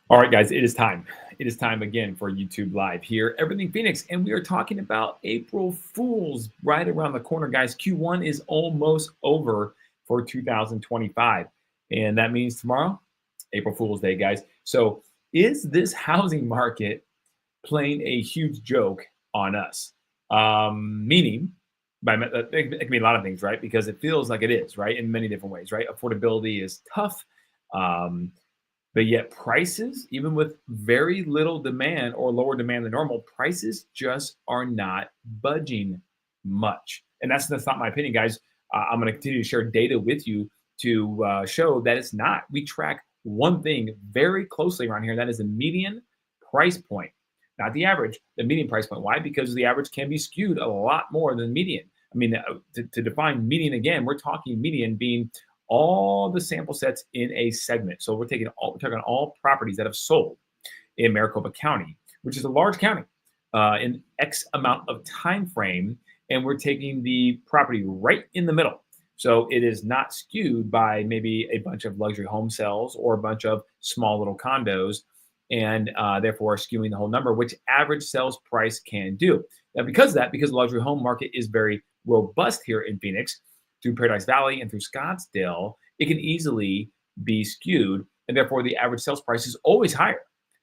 All right, guys, it is time. It is time again for YouTube Live here, Everything Phoenix, and we are talking about April Fools right around the corner, guys. Q1 is almost over for 2025, and that means tomorrow, April Fool's Day, guys. So, is this housing market playing a huge joke on us? Meaning, it can mean a lot of things, right? Because it feels like it is, right, in many different ways, right? Affordability is tough. Um, but yet prices, even with very little demand or lower demand than normal, prices just are not budging much. And that's not my opinion, guys. I'm going to continue to share data with you to show that it's not. We track one thing very closely around here, and that is the median price point, not the average, the median price point. Why? Because the average can be skewed a lot more than median. I mean, to define median again, we're talking median being all the sample sets in a segment. So we're talking all properties that have sold in Maricopa County, which is a large county, in X amount of time frame, and we're taking the property right in the middle. So it is not skewed by maybe a bunch of luxury home sales or a bunch of small little condos, and therefore skewing the whole number, which average sales price can do. Now, because of that, because the luxury home market is very robust here in Phoenix, through Paradise Valley and through Scottsdale, it can easily be skewed, and therefore the average sales price is always higher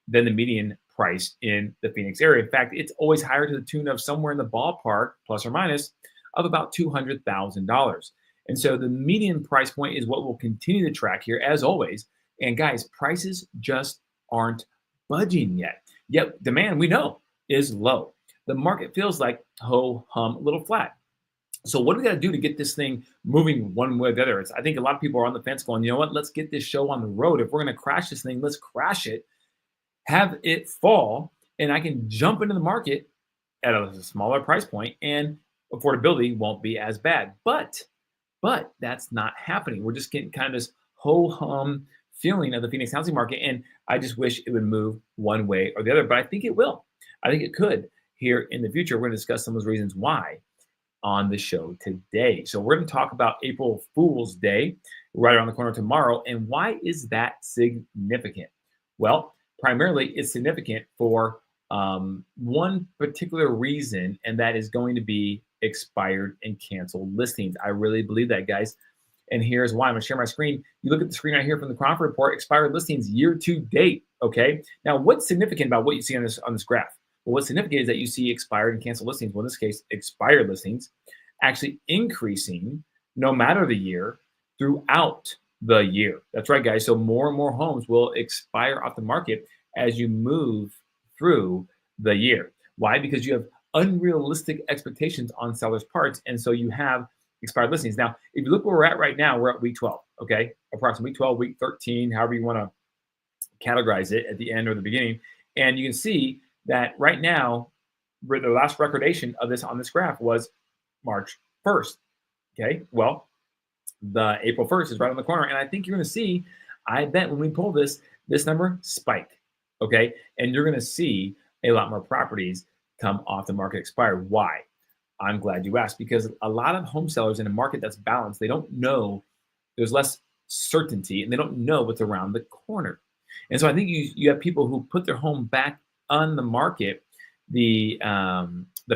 than the median price in the Phoenix area. In fact, it's always higher to the tune of somewhere in the ballpark, plus or minus, of about $200,000. And so the median price point is what we'll continue to track here, as always. And guys, prices just aren't budging yet. Yet demand, we know, is low. The market feels like ho hum, a little flat. So what do we got to do to get this thing moving one way or the other? I think a lot of people are on the fence going, you know what, let's get this show on the road. If we're going to crash this thing, let's crash it, have it fall, and I can jump into the market at a smaller price point and affordability won't be as bad. But that's not happening. We're just getting kind of this ho-hum feeling of the Phoenix housing market. And I just wish it would move one way or the other, but I think it will. I think it could here in the future. We're going to discuss some of those reasons why on the show today. So we're going to talk about April Fool's Day right around the corner tomorrow. And why is that significant? Well, primarily it's significant for one particular reason, and that is going to be expired and canceled listings. I really believe that, guys. And here's why. I'm going to share my screen. You look at the screen right here from the Crawford report, expired listings year to date. Okay. Now, what's significant about what you see on this graph? Well, what's significant is that you see expired and canceled listings. Well, in this case, expired listings actually increasing no matter the year throughout the year. That's right, guys. So more and more homes will expire off the market as you move through the year. Why? Because you have unrealistic expectations on sellers' parts. And so you have expired listings. Now, if you look where we're at right now, we're at week 12, okay? Approximately week 12, week 13, however you want to categorize it at the end or the beginning. And you can see that right now, the last recordation of this on this graph was March 1st. Okay, well, the April 1st is right on the corner, and I think you're going to see, I bet when we pull this number spike. Okay, and you're going to see a lot more properties come off the market expired. Why? I'm glad you asked, because a lot of home sellers in a market that's balanced, they don't know, there's less certainty, and they don't know what's around the corner. And so I think you have people who put their home back on the market the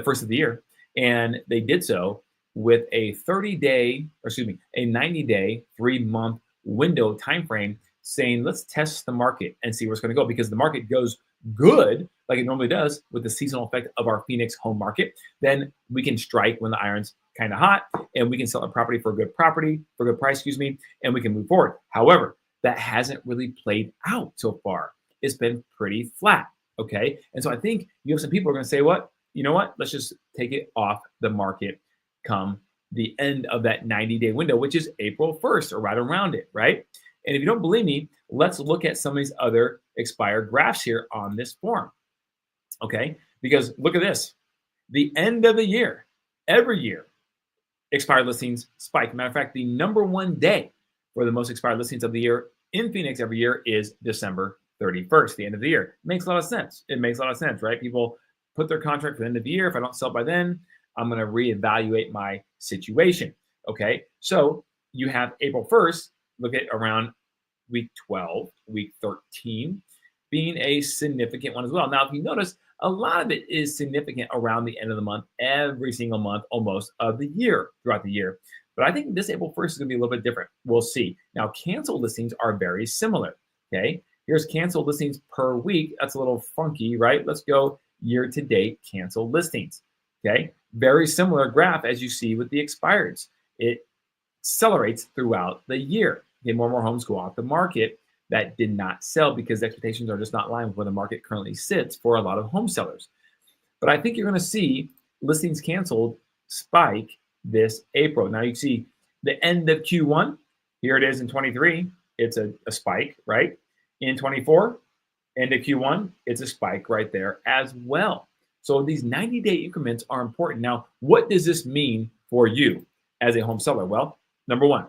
first of the year, and they did so with a 30-day, or excuse me, a 90-day, 3-month window time frame, saying let's test the market and see where it's going to go, because the market goes good like it normally does with the seasonal effect of our Phoenix home market, then we can strike when the iron's kind of hot, and we can sell a property for a good price, excuse me, and we can move forward. However, that hasn't really played out so far. It's been pretty flat. Okay. And so I think you have some people who are going to say, you know what? Let's just take it off the market come the end of that 90-day window, which is April 1st or right around it, right? And if you don't believe me, let's look at some of these other expired graphs here on this form. Okay. Because look at this. The end of the year, every year, expired listings spike. Matter of fact, the number one day for the most expired listings of the year in Phoenix every year is December 31st, the end of the year. Makes a lot of sense. It makes a lot of sense, right? People put their contract for the end of the year. If I don't sell by then, I'm going to reevaluate my situation. Okay. So you have April 1st, look at around week 12, week 13. being a significant one as well. Now, if you notice, a lot of it is significant around the end of the month, every single month almost of the year, throughout the year. But I think this April 1st is going to be a little bit different. We'll see. Now, canceled listings are very similar. Okay. Here's canceled listings per week. That's a little funky, right? Let's go year to date canceled listings. Okay. Very similar graph as you see with the expireds. It accelerates throughout the year. Okay, more and more homes go off the market that did not sell because expectations are just not aligned with where the market currently sits for a lot of home sellers. But I think you're going to see listings canceled spike this April. Now you see the end of Q1. Here it is in 23. It's a spike, right? In 24, end of Q1, it's a spike right there as well. So these 90-day increments are important. Now, what does this mean for you as a home seller? Well, number one,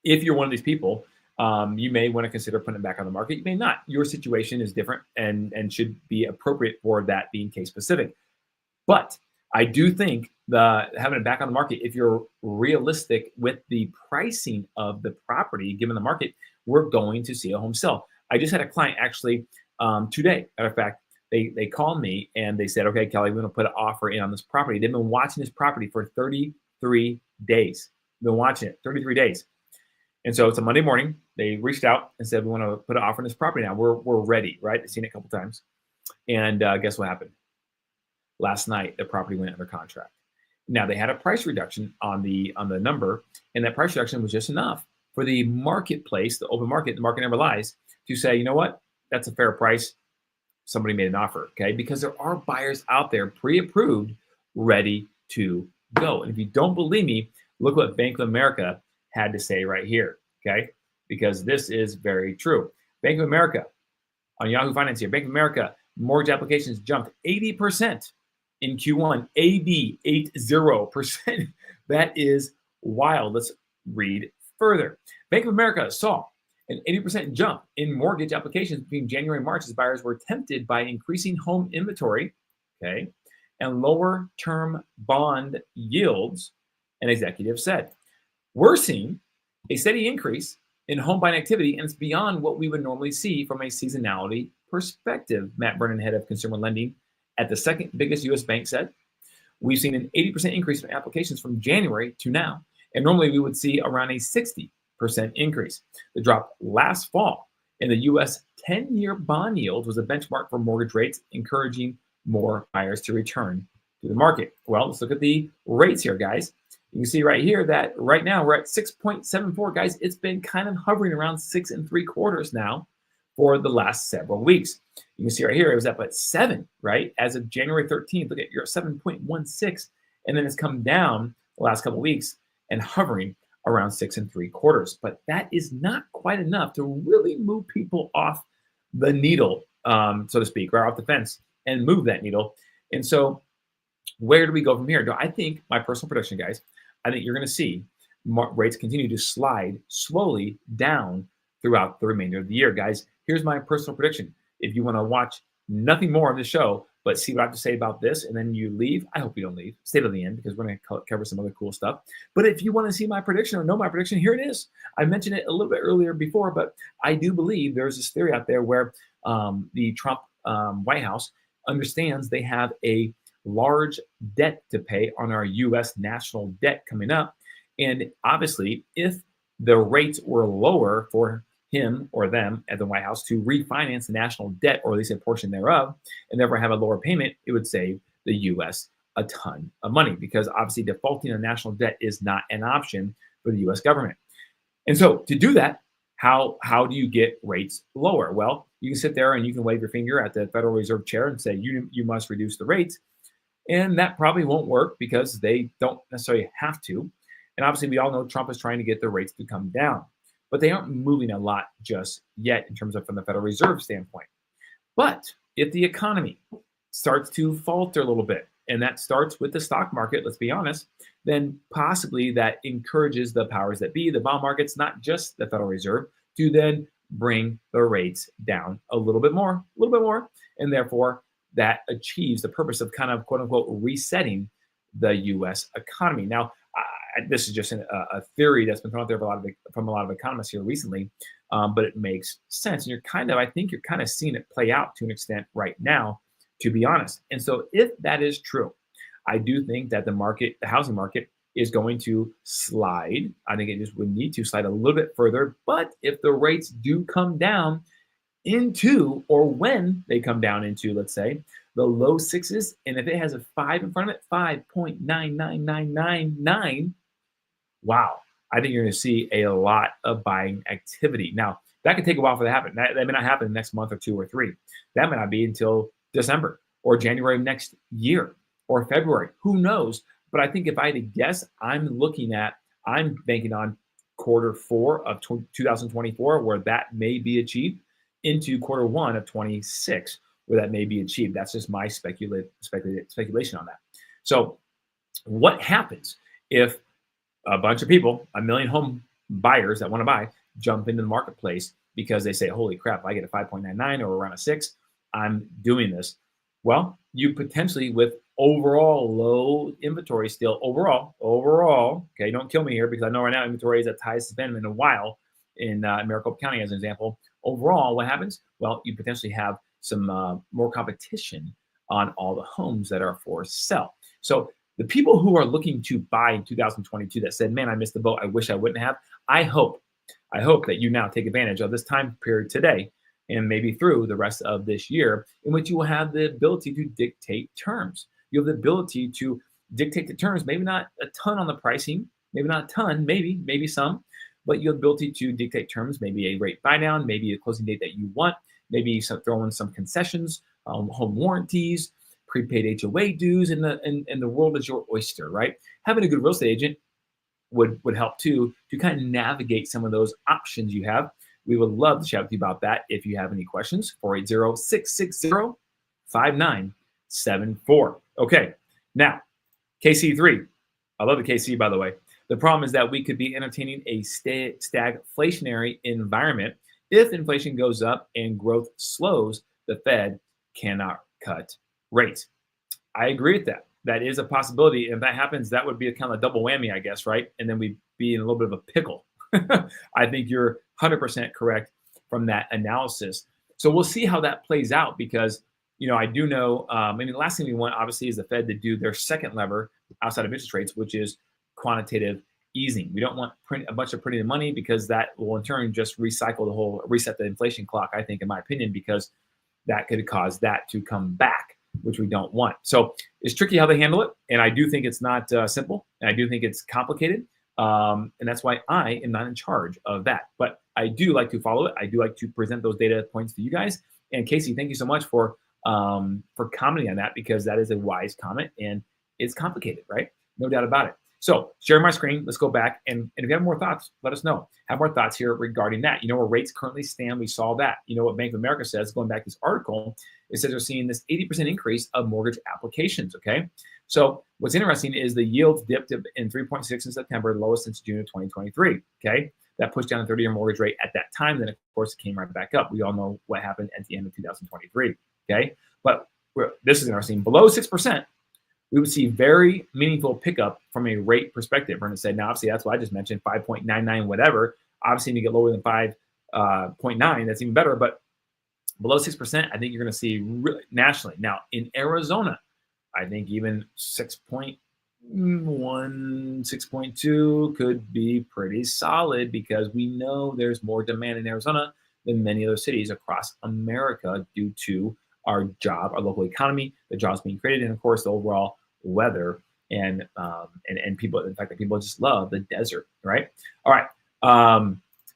if you're one of these people, you may want to consider putting it back on the market. You may not. Your situation is different and should be appropriate for that being case specific. But I do think having it back on the market, if you're realistic with the pricing of the property given the market, we're going to see a home sell. I just had a client actually today. Matter of fact, they called me and they said, "Okay, Kelly, we're going to put an offer in on this property." They've been watching this property for 33 days. They've been watching it 33 days. And so it's a Monday morning. They reached out and said, "We want to put an offer on this property now. We're ready," right? They've seen it a couple times. And guess what happened? Last night, the property went under contract. Now they had a price reduction on the number, and that price reduction was just enough for the marketplace, the open market, the market never lies, to say, you know what, that's a fair price. Somebody made an offer, okay? Because there are buyers out there pre-approved, ready to go. And if you don't believe me, look what Bank of America had to say right here, okay? Because this is very true. Bank of America, on Yahoo Finance here, Bank of America, mortgage applications jumped 80% in Q1, 80%. That is wild. Let's read further. Bank of America saw an 80% jump in mortgage applications between January and March as buyers were tempted by increasing home inventory, okay, and lower term bond yields, an executive said. We're seeing a steady increase in home buying activity, and it's beyond what we would normally see from a seasonality perspective, Matt Vernon, head of consumer lending at the second biggest U.S. bank, said. We've seen an 80% increase in applications from January to now, and normally we would see around a 60% increase. The drop last fall in the U.S. 10-year bond yield was a benchmark for mortgage rates, encouraging more buyers to return to the market. Well, let's look at the rates here, guys. You can see right here that right now we're at 6.74, guys. It's been kind of hovering around 6 3/4 now for the last several weeks. You can see right here it was up at 7, right? As of January 13th, look at, you're at 7.16, and then it's come down the last couple of weeks and hovering around 6 3/4. But that is not quite enough to really move people off the needle, so to speak, right off the fence, and move that needle. And so where do we go from here? I think, my personal prediction, guys, I think you're going to see rates continue to slide slowly down throughout the remainder of the year, guys. Here's my personal prediction. If you want to watch nothing more of the show, but see what I have to say about this, and then you leave, I hope you don't leave. Stay to the end because we're going to cover some other cool stuff. But if you want to see my prediction or know my prediction, here it is. I mentioned it a little bit earlier before, but I do believe there's this theory out there where the Trump White House understands they have a large debt to pay on our U.S. national debt coming up. And obviously, if the rates were lower for him or them at the White House to refinance the national debt, or at least a portion thereof, and therefore have a lower payment, it would save the U.S. a ton of money, because obviously defaulting on national debt is not an option for the U.S. government. And so to do that, how do you get rates lower? Well, you can sit there and you can wave your finger at the Federal Reserve chair and say, you must reduce the rates. And that probably won't work because they don't necessarily have to. And obviously, we all know Trump is trying to get the rates to come down, but they aren't moving a lot just yet in terms of from the Federal Reserve standpoint. But if the economy starts to falter a little bit, and that starts with the stock market, let's be honest, then possibly that encourages the powers that be, the bond markets, not just the Federal Reserve, to then bring the rates down a little bit more, and therefore that achieves the purpose of kind of quote unquote resetting the U.S. economy. Now, this is just a theory that's been thrown out there from a lot of economists here recently. but it makes sense. And I think you're kind of seeing it play out to an extent right now, to be honest. And so if that is true, I do think that the housing market is going to slide. I think it just would need to slide a little bit further. But if the rates do come down into, or when they come down into, let's say, the low sixes, and if it has a 5 in front of it, 5.99999, wow, I think you're going to see a lot of buying activity. Now, that could take a while for that to happen. That may not happen the next month or 2 or 3. That may not be until December or January of next year or February. Who knows? But I think if I had to guess, I'm banking on Q4 of 2024, where that may be achieved, into Q1 of 26, where that may be achieved. That's just my speculation on that. So what happens if a bunch of people, a million home buyers that want to buy, jump into the marketplace because they say, holy crap, I get a 5.99 or around a 6, I'm doing this? Well, you potentially, with overall low inventory still, overall, okay, don't kill me here, because I know right now inventory is at the highest it's been in a while in Maricopa County, as an example. Overall, what happens? Well, you potentially have some more competition on all the homes that are for sale. So the people who are looking to buy in 2022 that said, man, I missed the boat, I wish I wouldn't have, I hope that you now take advantage of this time period today, and maybe through the rest of this year, in which you will have the ability to dictate terms. You have the ability to dictate the terms, maybe not a ton on the pricing, maybe not a ton, maybe some, but you have the ability to dictate terms, maybe a rate buy down, maybe a closing date that you want, maybe throw in some concessions, home warranties, prepaid HOA dues, and the world is your oyster, right? Having a good real estate agent would help too, to kind of navigate some of those options you have. We would love to chat with you about that. If you have any questions, 480-660-5974. Okay, now, KC3. I love the KC, by the way. The problem is that we could be entertaining a stagflationary environment. If inflation goes up and growth slows, the Fed cannot cut rates. I agree with that. That is a possibility. And if that happens, that would be a kind of a double whammy, I guess, right? And then we'd be in a little bit of a pickle. I think you're 100% correct from that analysis. So we'll see how that plays out, because, I do know, the last thing we want, obviously, is the Fed to do their second lever outside of interest rates, which is quantitative easing. We don't want a bunch of printing money, because that will in turn just reset the inflation clock, I think, in my opinion, because that could cause that to come back, which we don't want. So it's tricky how they handle it. And I do think it's not simple. And I do think it's complicated. And that's why I am not in charge of that. But I do like to follow it. I do like to present those data points to you guys. And Casey, thank you so much for commenting on that, because that is a wise comment, and it's complicated, right? No doubt about it. So share my screen. Let's go back. And if you have more thoughts, let us know. Have more thoughts here regarding that. Where rates currently stand. We saw that. What Bank of America says, going back to this article, it says they're seeing this 80% increase of mortgage applications. Okay. So what's interesting is the yields dipped in 3.6 in September, the lowest since June of 2023. Okay. That pushed down the 30-year mortgage rate at that time. Then, of course, it came right back up. We all know what happened at the end of 2023. Okay. But this is interesting. Below 6%, we would see very meaningful pickup from a rate perspective. We're going to say, now, obviously, that's what I just mentioned, 5.99, whatever. Obviously, when you get lower than 5.9, that's even better. But below 6%, I think you're going to see nationally. Now, in Arizona, I think even 6.1, 6.2 could be pretty solid, because we know there's more demand in Arizona than many other cities across America due to our local economy, the jobs being created, and of course the overall weather and people. In fact, that people just love the desert, right? All right.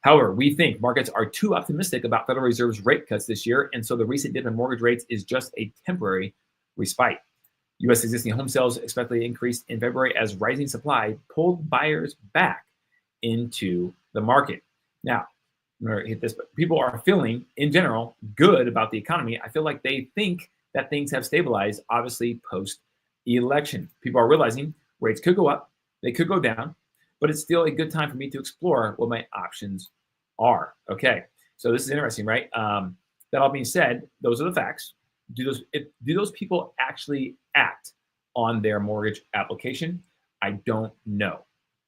However, we think markets are too optimistic about Federal Reserve's rate cuts this year, and so the recent dip in mortgage rates is just a temporary respite. U.S. existing home sales expectedly increased in February as rising supply pulled buyers back into the market. Now, I'm going to hit this, but people are feeling, in general, good about the economy. I feel like they think that things have stabilized, obviously, post-election. People are realizing rates could go up, they could go down, but it's still a good time for me to explore what my options are. Okay, so this is interesting, right? That all being said, those are the facts. Do those people actually act on their mortgage application? I don't know.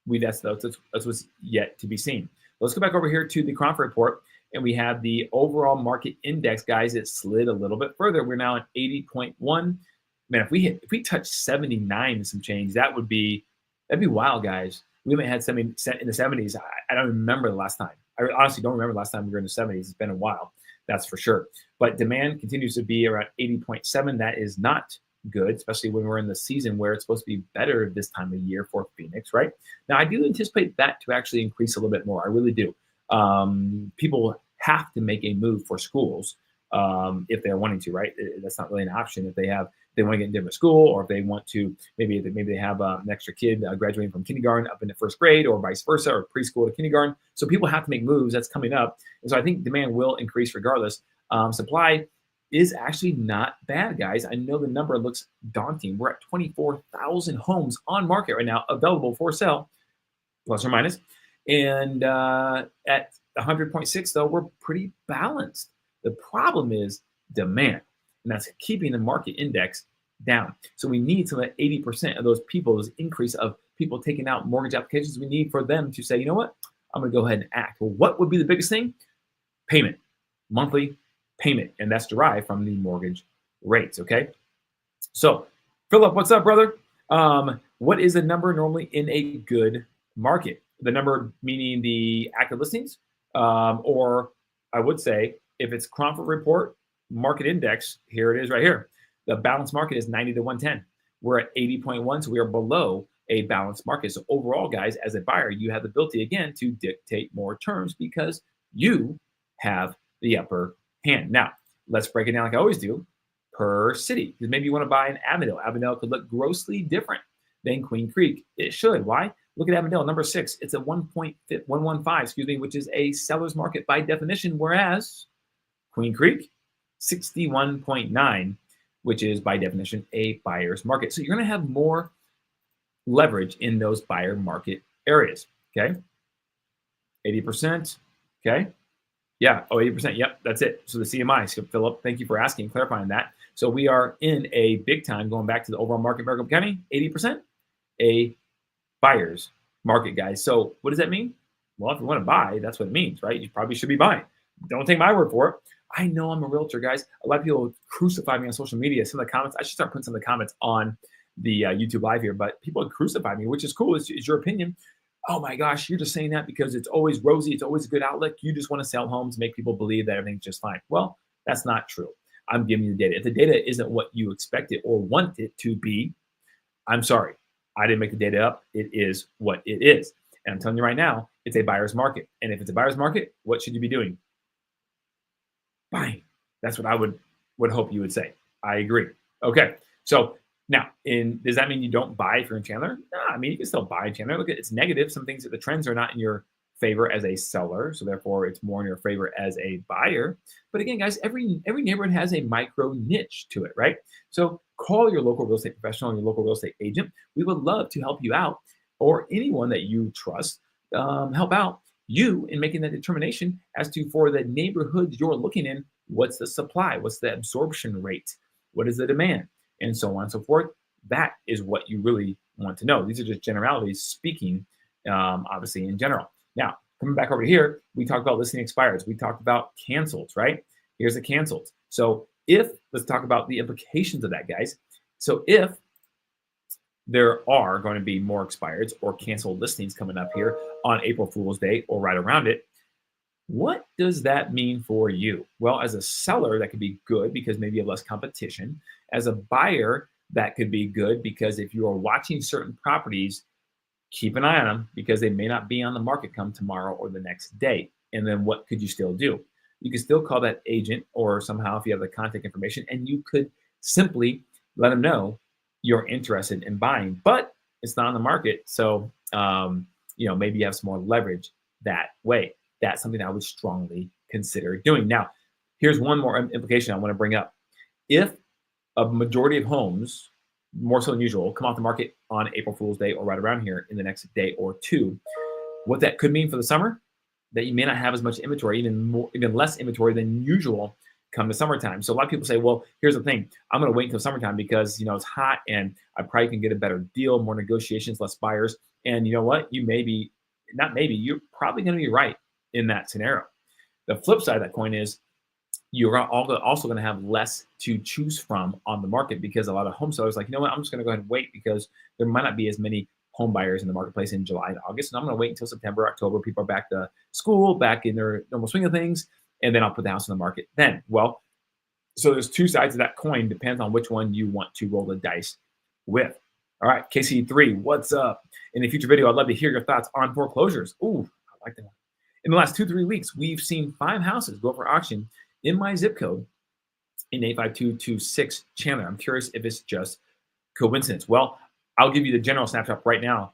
That's what's yet to be seen. Let's go back over here to the Cronford report. And we have the overall market index, guys. It slid a little bit further. We're now at 80.1. Man, if we touch 79 and some change, that'd be wild, guys. We haven't had 70 in the 70s. I don't remember the last time. I honestly don't remember the last time we were in the 70s. It's been a while, that's for sure. But demand continues to be around 80.7. That is not good, especially when we're in the season where it's supposed to be better this time of year for Phoenix, right? Now, I do anticipate that to actually increase a little bit more. I really do. People have to make a move for schools if they're wanting to, right? That's not really an option if they want to get into different school, or if they want to, maybe they have an extra kid graduating from kindergarten up into first grade, or vice versa, or preschool to kindergarten. So people have to make moves. That's coming up. And so I think demand will increase regardless. Supply is actually not bad, guys. I know the number looks daunting. We're at 24,000 homes on market right now, available for sale, plus or minus. And at 100.6, though, we're pretty balanced. The problem is demand, and that's keeping the market index down. So we need some of that 80% of those people, those increase of people taking out mortgage applications, we need for them to say, you know what, I'm going to go ahead and act. Well, what would be the biggest thing? Payment, monthly payment, and that's derived from the mortgage rates, okay? So, Philip, what's up, brother? What is the number normally in a good market? The number meaning the active listings, or I would say if it's Cromford report, market index, here it is right here. The balanced market is 90 to 110. We're at 80.1, so we are below a balanced market. So overall, guys, as a buyer, you have the ability, again, to dictate more terms because you have the upper hand. Now, let's break it down like I always do per city. Because maybe you want to buy in Avondale. Avondale could look grossly different than Queen Creek. It should. Why? Look at Avondale, number 6. It's a 1.115, which is a seller's market by definition, whereas Queen Creek, 61.9, which is by definition a buyer's market. So you're going to have more leverage in those buyer market areas. Okay, 80%. Okay, yeah, 80%. Yep, that's it. So the CMI. So Philip, thank you for asking, clarifying that. So we are in a big time, going back to the overall market, Maricopa County, 80% a buyer's market, guys. So what does that mean? Well, if you want to buy, that's what it means, right? You probably should be buying. Don't take my word for it. I know I'm a realtor, guys. A lot of people crucify me on social media. Some of the comments, I should start putting some of the comments on the YouTube live here, but people crucify me, which is cool. It's your opinion. Oh my gosh, you're just saying that because it's always rosy. It's always a good outlook. You just want to sell homes, make people believe that everything's just fine. Well, that's not true. I'm giving you the data. If the data isn't what you expect it or want it to be, I'm sorry. I didn't make the data up. It is what it is. And I'm telling you right now, it's a buyer's market. And if it's a buyer's market, what should you be doing? Buying. That's what I would hope you would say. I agree. Okay. So now, does that mean you don't buy if you're in Chandler? No, I mean, you can still buy in Chandler. Look, it's negative. Some things that the trends are not in your favor as a seller. So therefore, it's more in your favor as a buyer. But again, guys, every neighborhood has a micro niche to it, right? So call your local real estate professional and your local real estate agent. We would love to help you out, or anyone that you trust, help out you in making that determination as to, for the neighborhoods you're looking in, what's the supply, what's the absorption rate, what is the demand, and so on and so forth. That is what you really want to know. These are just generalities speaking, obviously in general. Now, coming back over here, we talked about listing expireds. We talked about cancels, right? Here's the cancels. So let's talk about the implications of that, guys. So if there are going to be more expireds or canceled listings coming up here on April Fool's Day or right around it, what does that mean for you? Well, as a seller, that could be good because maybe you have less competition. As a buyer, that could be good because if you are watching certain properties, keep an eye on them because they may not be on the market come tomorrow or the next day. And then what could you still do? You can still call that agent, or somehow if you have the contact information, and you could simply let them know you're interested in buying, but it's not on the market. So, maybe you have some more leverage that way. That's something I would strongly consider doing. Now, here's one more implication I want to bring up. If a majority of homes, more so than usual, come off the market on April Fool's Day or right around here in the next day or two, what that could mean for the summer, that you may not have as much inventory, even less inventory than usual come the summertime. So a lot of people say, well, here's the thing. I'm going to wait until summertime because, it's hot and I probably can get a better deal, more negotiations, less buyers. And you know what? You're probably going to be right in that scenario. The flip side of that coin is you're also going to have less to choose from on the market because a lot of home sellers are like, you know what, I'm just going to go ahead and wait because there might not be as many home buyers in the marketplace in July and August. And I'm going to wait until September, October. People are back to school, back in their normal swing of things, and then I'll put the house on the market then. Well, so there's two sides of that coin. Depends on which one you want to roll the dice with. All right, KC3, what's up? In a future video, I'd love to hear your thoughts on foreclosures. Ooh, I like that one. In the last 2-3 weeks, we've seen 5 houses go for auction in my zip code in 85226 Chandler. I'm curious if it's just coincidence. Well, I'll give you the general snapshot right now,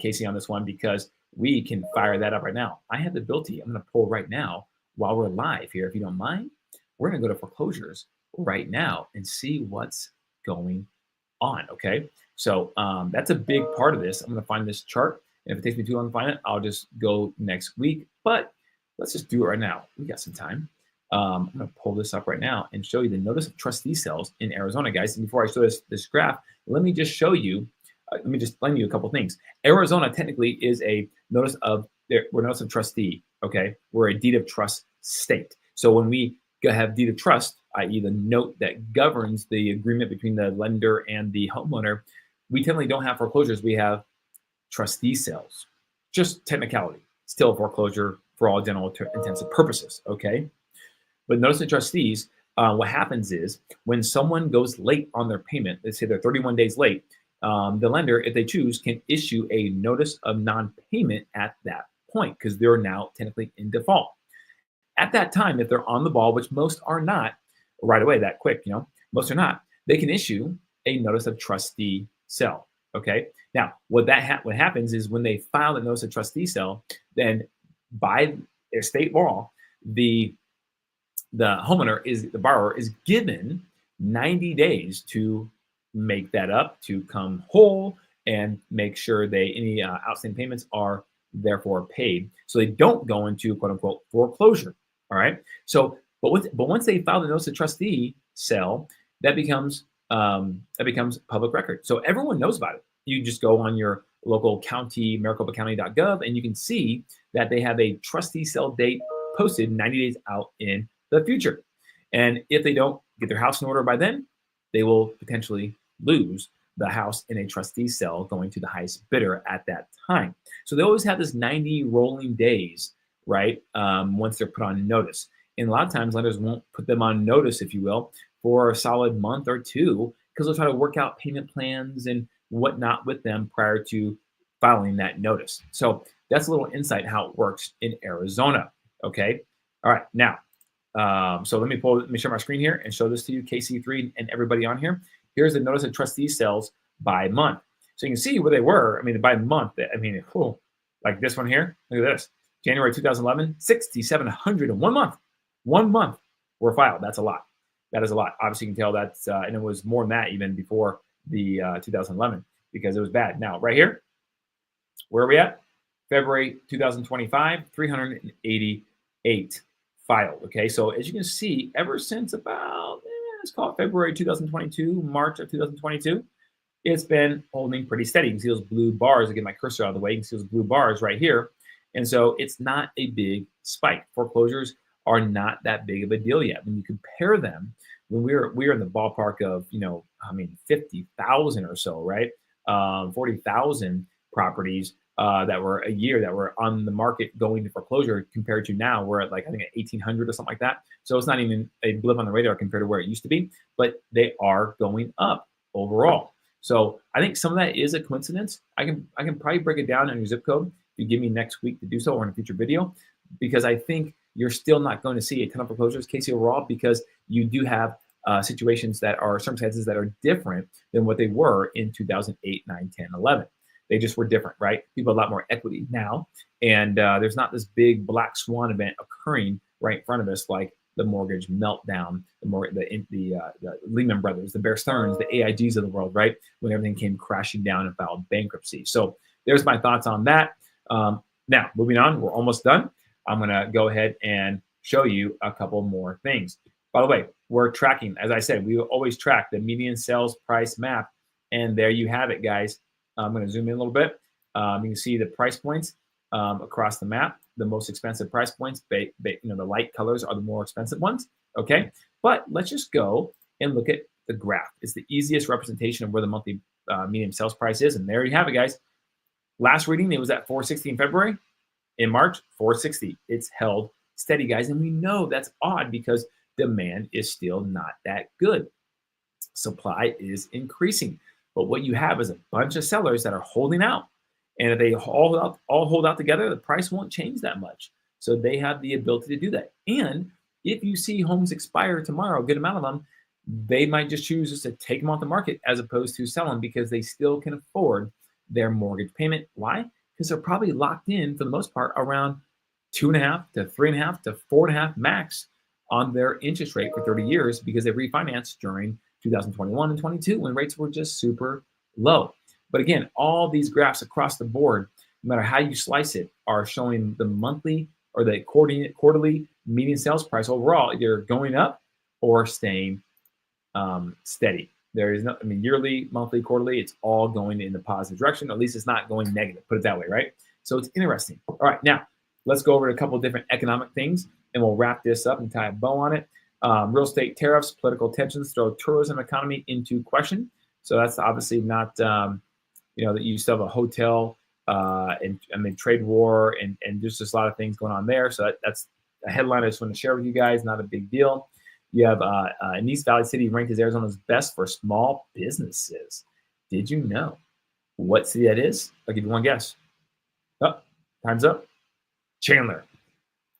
Casey, on this one, because we can fire that up right now. I have the ability. I'm going to pull right now while we're live here. If you don't mind, we're going to go to foreclosures right now and see what's going on. Okay. So that's a big part of this. I'm going to find this chart. And if it takes me too long to find it, I'll just go next week. But let's just do it right now. We got some time. I'm going to pull this up right now and show you the notice of trustee sales in Arizona, guys. And before I show this graph, let me just show you, let me just explain you a couple things. Arizona technically is a notice of, we're notice of trustee, okay? We're a deed of trust state. So when we have deed of trust, i.e. the note that governs the agreement between the lender and the homeowner, we technically don't have foreclosures. We have trustee sales, just technicality, still a foreclosure for all general intents and purposes, okay? But notice the trustees, what happens is when someone goes late on their payment, let's say they're 31 days late, the lender, if they choose, can issue a notice of non-payment at that point because they're now technically in default. At that time, if they're on the ball, which most are not right away that quick, most are not, they can issue a notice of trustee sale. Okay. Now, what happens is when they file the notice of trustee sale, then by their state law, the homeowner the borrower is given 90 days to make that up, to come whole, and make sure any outstanding payments are therefore paid, so they don't go into quote unquote foreclosure. All right. So, but once they file the notice of trustee sale, that becomes public record. So everyone knows about it. You just go on your local county, maricopacounty.gov, and you can see that they have a trustee sale date posted 90 days out in the future. And if they don't get their house in order by then, they will potentially lose the house in a trustee sale going to the highest bidder at that time. So they always have this 90 rolling days, right? Once they're put on notice. And a lot of times lenders won't put them on notice, if you will, for a solid month or two, because they'll try to work out payment plans and whatnot with them prior to filing that notice. So that's a little insight how it works in Arizona. Okay. All right. Now, so let me share my screen here and show this to you, KC3 and everybody on here. Here's the notice of trustee sales by month. So you can see where they were. I mean, by month, like this one here. Look at this. January 2011, 6,700 in 1 month. 1 month were filed. That's a lot. That is a lot. Obviously, you can tell that's, and it was more than that even before the 2011 because it was bad. Now, right here, where are we at? February 2025, 388 filed. Okay, so as you can see, ever since about, let's call it February 2022, March of 2022, it's been holding pretty steady. You can see those blue bars. I get my cursor out of the way. You can see those blue bars right here. And so it's not a big spike. Foreclosures are not that big of a deal yet. When you compare them, when we're in the ballpark of 50,000 or so, right? 40,000 properties that were a year that were on the market going to foreclosure compared to now we're at like I think at 1,800 or something like that. So it's not even a blip on the radar compared to where it used to be, but they are going up overall. So I think some of that is a coincidence. I can probably break it down on your zip code if you give me next week to do so or in a future video, because I think you're still not going to see a ton of foreclosures, Casey, overall, because you do have situations that are circumstances that are different than what they were in 2008, 9, 10, 11. They just were different, right? People have a lot more equity now, and there's not this big black swan event occurring right in front of us like the mortgage meltdown, the Lehman Brothers, the Bear Stearns, the AIGs of the world, right? When everything came crashing down and filed bankruptcy. So there's my thoughts on that. Now, moving on, we're almost done. I'm going to go ahead and show you a couple more things. By the way, we're tracking, as I said, we will always track the median sales price map. And there you have it, guys. I'm going to zoom in a little bit. You can see the price points across the map. the most expensive price points. The light colors are the more expensive ones. Okay, but let's just go and look at the graph. It's the easiest representation of where the monthly median sales price is, and there you have it, guys. Last reading, it was at 460 in February. In March, 460. It's held steady, guys, and we know that's odd because demand is still not that good. Supply is increasing, but what you have is a bunch of sellers that are holding out, and if they all hold out together, the price won't change that much. So they have the ability to do that. And if you see homes expire tomorrow, a good amount of them, they might just choose just to take them off the market as opposed to sell them because they still can afford their mortgage payment. Why? Because they're probably locked in for the most part around 2.5 to 3.5 to 4.5 max on their interest rate for 30 years because they refinanced during 2021 and 22 when rates were just super low. But again, all these graphs across the board, no matter how you slice it, are showing the monthly or the quarterly median sales price overall either going up or staying steady. There is no, yearly, monthly, quarterly, it's all going in the positive direction. At least it's not going negative, put it that way, right? So it's interesting. All right, now let's go over a couple of different economic things and we'll wrap this up and tie a bow on it. Real estate tariffs, political tensions throw tourism economy into question. So that's obviously not, that you still have a hotel and trade war and just a lot of things going on there. So that's a headline I just want to share with you guys, not a big deal. You have an East Valley City ranked as Arizona's best for small businesses. Did you know what city that is? I'll give you one guess. Oh, time's up. Chandler.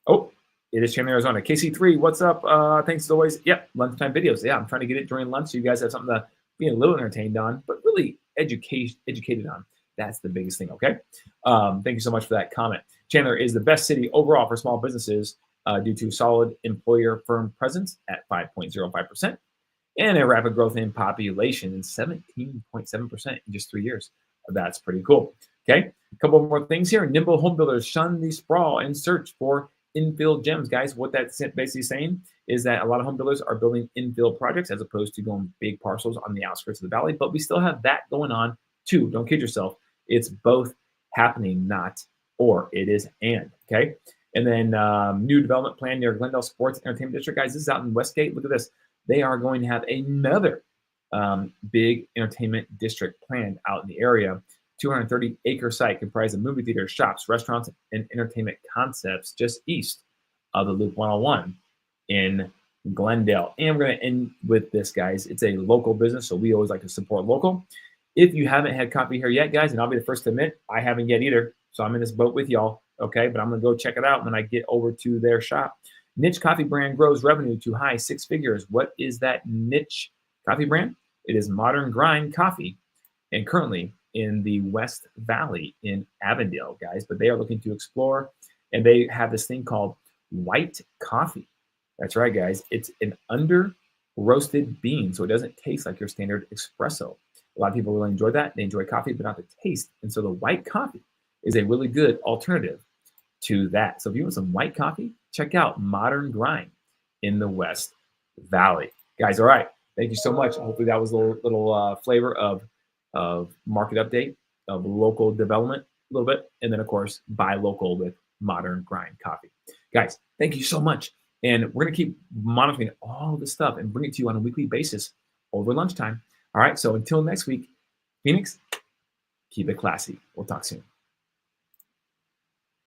Oh, it is Chandler, Arizona. KC3, what's up? Thanks as always. Yep, lunchtime videos. Yeah, I'm trying to get it during lunch so you guys have something to be a little entertained on, but really educated on. That's the biggest thing, okay? Thank you so much for that comment. Chandler is the best city overall for small businesses due to solid employer firm presence at 5.05% and a rapid growth in population in 17.7% in just 3 years. That's pretty cool. Okay, a couple more things here. Nimble home builders shun the sprawl and search for infill gems, guys. What that's basically saying is that a lot of home builders are building infill projects as opposed to going big parcels on the outskirts of the valley, but we still have that going on too. Don't kid yourself. It's both happening, not or. It is and, okay? And then new development plan near Glendale Sports Entertainment District. Guys, this is out in Westgate. Look at this. They are going to have another big entertainment district planned out in the area. 230-acre site comprised of movie theaters, shops, restaurants, and entertainment concepts just east of the Loop 101 in Glendale. And we're going to end with this, guys. It's a local business, so we always like to support local. If you haven't had coffee here yet, guys, and I'll be the first to admit, I haven't yet either. So I'm in this boat with y'all, okay? But I'm going to go check it out when I get over to their shop. Niche coffee brand grows revenue to high 6 figures. What is that niche coffee brand? It is Modern Grind Coffee, and currently in the West Valley in Avondale, guys. But they are looking to explore, and they have this thing called white coffee. That's right, guys. It's an under-roasted bean, so it doesn't taste like your standard espresso. A lot of people really enjoy that. They enjoy coffee, but not the taste. And so the white coffee is a really good alternative to that. So if you want some white coffee, check out Modern Grind in the West Valley. Guys, all right. Thank you so much. Hopefully that was a little flavor of market update, of local development a little bit, and then, of course, buy local with Modern Grind Coffee. Guys, thank you so much. And we're going to keep monitoring all this stuff and bring it to you on a weekly basis over lunchtime. All right, so until next week, Phoenix, keep it classy. We'll talk soon.